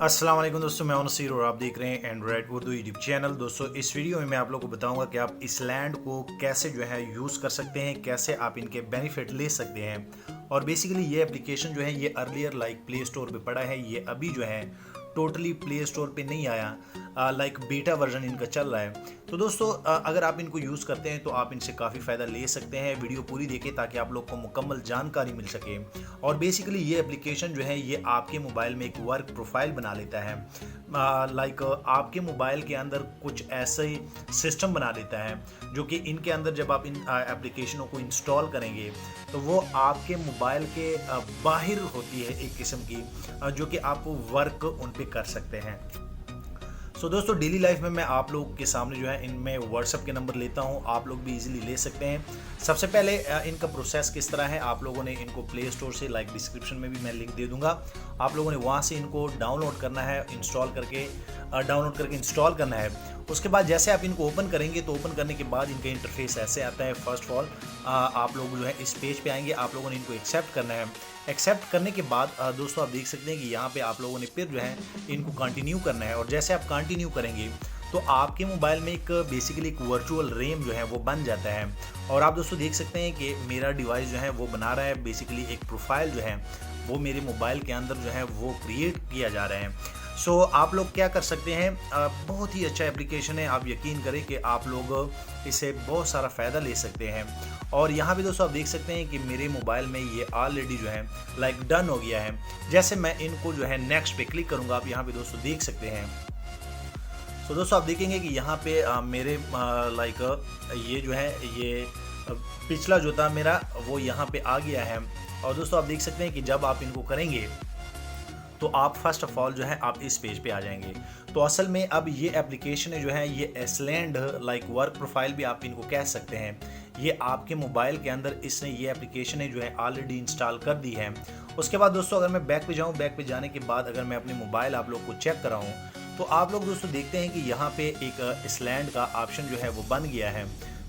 अस्सलाम वालेकुम दोस्तों, मैं हूं नसीर और आप देख रहे हैं एंड्रॉयड उर्दू यूट्यूब चैनल। दोस्तों इस वीडियो में मैं आप लोगों को बताऊंगा कि आप इसलैंड को कैसे जो है यूज़ कर सकते हैं, कैसे आप इनके बेनिफिट ले सकते हैं। और बेसिकली ये एप्लीकेशन जो है ये अर्लियर लाइक प्ले स्टोर पे पड़ा है, ये अभी जो है टोटली प्ले स्टोर पे नहीं आया, लाइक बीटा वर्जन इनका चल रहा है। तो दोस्तों अगर आप इनको यूज़ करते हैं तो आप इनसे काफ़ी फ़ायदा ले सकते हैं। वीडियो पूरी देखें ताकि आप लोग को मुकम्मल जानकारी मिल सके। और बेसिकली ये एप्लीकेशन जो है ये आपके मोबाइल में एक वर्क प्रोफाइल बना लेता है, लाइक आपके मोबाइल के अंदर कुछ ऐसे ही सिस्टम बना देता है जो कि इनके अंदर जब आप इन एप्लीकेशनों को इंस्टॉल करेंगे तो वो आपके मोबाइल के बाहर होती है एक किस्म की, जो कि आप वर्क उन पे कर सकते हैं। सो दोस्तों डेली लाइफ में मैं आप लोग के सामने जो है इनमें व्हाट्सएप के नंबर लेता हूं, आप लोग भी इजीली ले सकते हैं। सबसे पहले इनका प्रोसेस किस तरह है, आप लोगों ने इनको प्ले स्टोर से, लाइक डिस्क्रिप्शन में भी मैं लिंक दे दूंगा, आप लोगों ने वहां से इनको डाउनलोड करना है, डाउनलोड करके इंस्टॉल करना है। उसके बाद जैसे आप इनको ओपन करेंगे तो ओपन करने के बाद इनका इंटरफेस ऐसे आता है। फर्स्ट ऑफ ऑल आप लोग जो है इस पेज पे आएंगे, आप लोगों ने इनको एक्सेप्ट करना है। एक्सेप्ट करने के बाद दोस्तों आप देख सकते हैं कि यहाँ पे आप लोगों ने फिर जो है इनको कंटिन्यू करना है। और जैसे आप कंटिन्यू करेंगे तो आपके मोबाइल में एक बेसिकली एक वर्चुअल रैम जो है वो बन जाता है। और आप दोस्तों देख सकते हैं कि मेरा डिवाइस जो है वो बना रहा है, बेसिकली एक प्रोफाइल जो है वो मेरे मोबाइल के अंदर जो है वो क्रिएट किया जा रहा है। सो आप लोग क्या कर सकते हैं, बहुत ही अच्छा एप्लीकेशन है, आप यकीन करें कि आप लोग इससे बहुत सारा फ़ायदा ले सकते हैं। और यहाँ पे दोस्तों आप देख सकते हैं कि मेरे मोबाइल में ये ऑलरेडी जो है लाइक डन हो गया है। जैसे मैं इनको जो है नेक्स्ट पे क्लिक करूँगा, आप यहाँ पे दोस्तों देख सकते हैं। तो दोस्तों आप देखेंगे कि यहाँ पे मेरे लाइक ये जो है ये पिछला जो था मेरा वो यहाँ पे आ गया है। और दोस्तों आप देख सकते हैं कि जब आप इनको करेंगे तो आप फर्स्ट ऑफ ऑल जो है आप इस पेज पे आ जाएंगे। तो असल में अब ये एप्लीकेशन है जो है ये एसलैंड लाइक वर्क प्रोफाइल भी आप इनको कह सकते हैं, ये आपके मोबाइल के अंदर इसने ये एप्लीकेशन है जो है ऑलरेडी इंस्टॉल कर दी है। उसके बाद दोस्तों अगर मैं बैक पे जाऊँ, बैक पे जाने के बाद अगर मैं अपने मोबाइल आप लोग को चेक कराऊँ तो आप लोग दोस्तों देखते हैं कि यहाँ पे एक एसलैंड का ऑप्शन जो है वो बन गया है।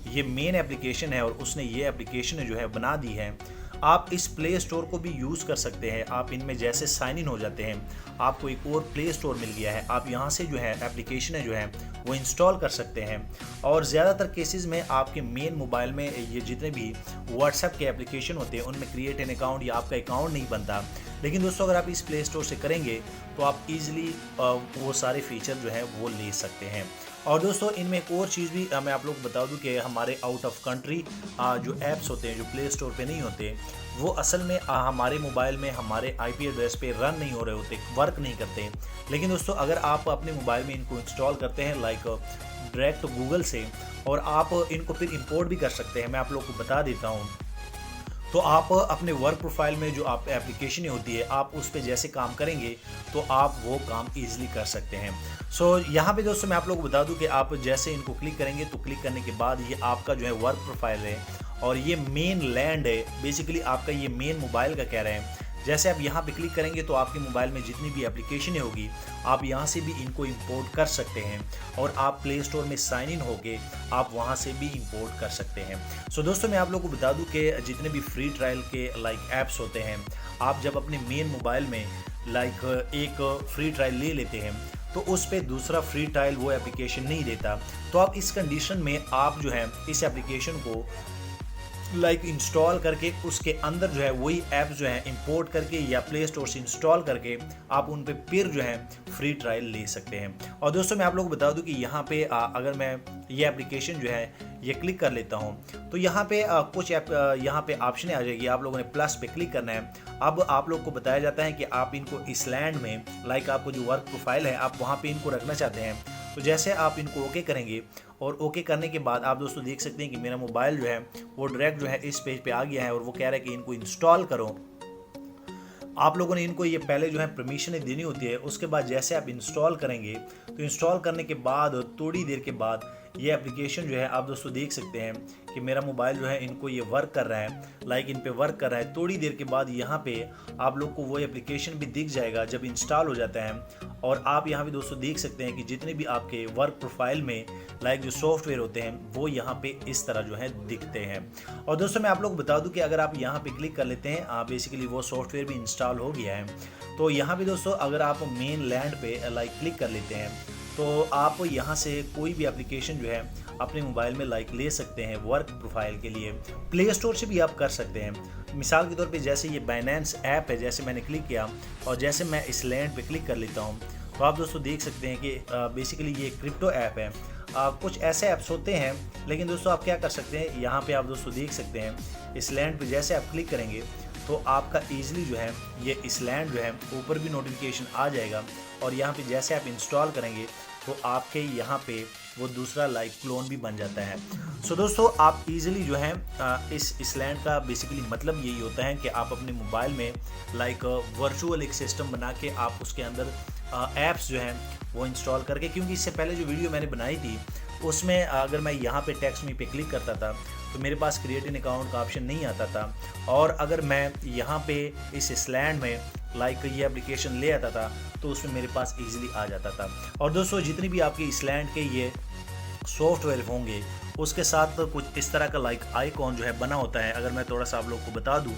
ये मेन एप्लीकेशन है और उसने ये एप्लीकेशन जो है बना दी है। आप इस प्ले स्टोर को भी यूज़ कर सकते हैं। आप इनमें जैसे साइन इन हो जाते हैं आपको एक और प्ले स्टोर मिल गया है, आप यहाँ से जो है एप्लीकेशन है जो है वो इंस्टॉल कर सकते हैं। और ज़्यादातर केसेस में आपके मेन मोबाइल में ये जितने भी व्हाट्सएप के एप्लीकेशन होते हैं उनमें क्रिएट एन अकाउंट या आपका अकाउंट नहीं बनता। लेकिन दोस्तों अगर आप इस प्ले स्टोर से करेंगे तो आप इजीली वो सारे फीचर जो है वो ले सकते हैं। और दोस्तों इनमें एक और चीज़ भी मैं आप लोग को बता दूं कि हमारे आउट ऑफ कंट्री जो ऐप्स होते हैं जो प्ले स्टोर पे नहीं होते वो असल में हमारे मोबाइल में हमारे आईपी एड्रेस पे रन नहीं हो रहे होते, वर्क नहीं करते। लेकिन दोस्तों अगर आप अपने मोबाइल में इनको इंस्टॉल करते हैं लाइक डायरेक्ट गूगल से और आप इनको फिर इंपोर्ट भी कर सकते हैं, मैं आप लोग को बता देता हूँ। तो आप अपने वर्क प्रोफाइल में जो आप एप्लीकेशन होती है आप उस पर जैसे काम करेंगे तो आप वो काम ईजिली कर सकते हैं। सो यहाँ पे दोस्तों मैं आप लोगों को बता दूं कि आप जैसे इनको क्लिक करेंगे तो क्लिक करने के बाद ये आपका जो है वर्क प्रोफाइल है और ये मेन लैंड है, बेसिकली आपका ये मेन मोबाइल का कह रहे हैं। जैसे आप यहाँ पे क्लिक करेंगे तो आपके मोबाइल में जितनी भी एप्लीकेशन होगी आप यहाँ से भी इनको इंपोर्ट कर सकते हैं और आप प्ले स्टोर में साइन इन होके आप वहाँ से भी इंपोर्ट कर सकते हैं। सो दोस्तों मैं आप लोगों को बता दूं कि जितने भी फ्री ट्रायल के लाइक ऐप्स होते हैं आप जब अपने मेन मोबाइल में लाइक एक फ्री ट्रायल ले लेते हैं तो उस पर दूसरा फ्री ट्रायल वो एप्लीकेशन नहीं देता। तो आप इस कंडीशन में आप जो है इस एप्लीकेशन को लाइक इंस्टॉल करके उसके अंदर जो है वही ऐप जो है इंपोर्ट करके या प्ले स्टोर से इंस्टॉल करके आप उन पे फिर जो है फ्री ट्रायल ले सकते हैं। और दोस्तों मैं आप लोगों को बता दूं कि यहाँ पे अगर मैं ये एप्लीकेशन जो है ये क्लिक कर लेता हूँ तो यहाँ पे कुछ ऐप यहाँ पे ऑप्शन आ जाएगी, आप लोगों ने प्लस पे क्लिक करना है। अब आप लोग को बताया जाता है कि आप इनको इसलैंड में लाइक आपको जो वर्क प्रोफाइल है आप वहाँ पे इनको रखना चाहते हैं। तो जैसे आप इनको ओके करेंगे और ओके करने के बाद आप दोस्तों देख सकते हैं कि मेरा मोबाइल जो है वो डायरेक्ट जो है इस पेज पे आ गया है और वो कह रहा है कि इनको इंस्टॉल करो। आप लोगों ने इनको ये पहले जो है परमिशन देनी होती है। उसके बाद जैसे आप इंस्टॉल करेंगे तो इंस्टॉल करने के बाद थोड़ी देर के बाद ये एप्लीकेशन जो है आप दोस्तों देख सकते हैं कि मेरा मोबाइल जो है इनको ये वर्क कर रहा है, लाइक इन पे वर्क कर रहा है। थोड़ी देर के बाद यहाँ पे आप लोग को वो एप्लीकेशन भी दिख जाएगा जब इंस्टॉल हो जाता है। और आप यहाँ पे दोस्तों देख सकते हैं कि जितने भी आपके वर्क प्रोफाइल में लाइक जो सॉफ्टवेयर होते हैं वो यहाँ पे इस तरह जो है दिखते हैं। और दोस्तों मैं आप लोग बता दूं कि अगर आप यहाँ पे क्लिक कर लेते हैं बेसिकली वो सॉफ्टवेयर भी इंस्टॉल हो गया है। तो यहाँ पे दोस्तों अगर आप मेन लैंड पे लाइक क्लिक कर लेते हैं तो आप यहाँ से कोई भी एप्लीकेशन जो है अपने मोबाइल में लाइक ले सकते हैं वर्क प्रोफाइल के लिए। प्ले स्टोर से भी आप कर सकते हैं। मिसाल के तौर पे जैसे ये बाइनेंस ऐप है, जैसे मैंने क्लिक किया और जैसे मैं इस लैंड पे क्लिक कर लेता हूँ तो आप दोस्तों देख सकते हैं कि बेसिकली ये क्रिप्टो ऐप है। कुछ ऐसे ऐप्स होते हैं, लेकिन दोस्तों आप क्या कर सकते हैं, यहाँ पे आप दोस्तों देख सकते हैं इस लैंड पे जैसे आप क्लिक करेंगे तो आपका ईजिली जो है ये इस लैंड जो है ऊपर भी नोटिफिकेशन आ जाएगा। और यहाँ पे जैसे आप इंस्टॉल करेंगे तो आपके यहाँ पे वो दूसरा लाइक क्लोन भी बन जाता है। सो दोस्तों आप इजीली जो है इस लैंड का बेसिकली मतलब यही होता है कि आप अपने मोबाइल में लाइक वर्चुअल एक सिस्टम बना के आप उसके अंदर ऐप्स जो हैं वो इंस्टॉल करके, क्योंकि इससे पहले जो वीडियो मैंने बनाई थी उसमें अगर मैं यहाँ पे टेक्स्ट मी पे क्लिक करता था तो मेरे पास क्रिएट एन अकाउंट का ऑप्शन नहीं आता था। और अगर मैं यहाँ पे इस लैंड में लाइक ये एप्लीकेशन ले आता था तो उसमें मेरे पास इजीली आ जाता था। और दोस्तों जितनी भी आपके इस लैंड के ये सॉफ्टवेयर होंगे उसके साथ कुछ इस तरह का लाइक आइकॉन जो है बना होता है। अगर मैं थोड़ा सा आप लोग को बता दूं,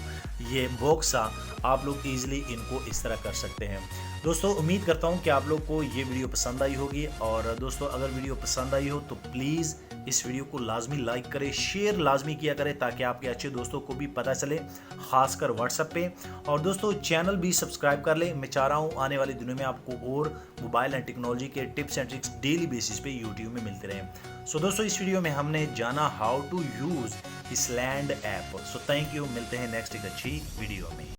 ये बॉक्स सा आप लोग इजीली इनको इस तरह कर सकते हैं। दोस्तों उम्मीद करता हूं कि आप लोग को ये वीडियो पसंद आई होगी। और दोस्तों अगर वीडियो पसंद आई हो तो प्लीज़ इस वीडियो को लाजमी लाइक करें, शेयर लाजमी किया करें ताकि आपके अच्छे दोस्तों को भी पता चले, खासकर व्हाट्सएप पे। और दोस्तों चैनल भी सब्सक्राइब कर लें। मैं चाह रहा हूँ आने वाले दिनों में आपको और मोबाइल एंड टेक्नोलॉजी के tips and tricks daily basis पे यूट्यूब में मिलते रहें। सो दोस्तों इस वीडियो में हमने जाना हाउ टू यूज़ इस land app. So thank you, मिलते हैं नेक्स्ट एक अच्छी वीडियो में।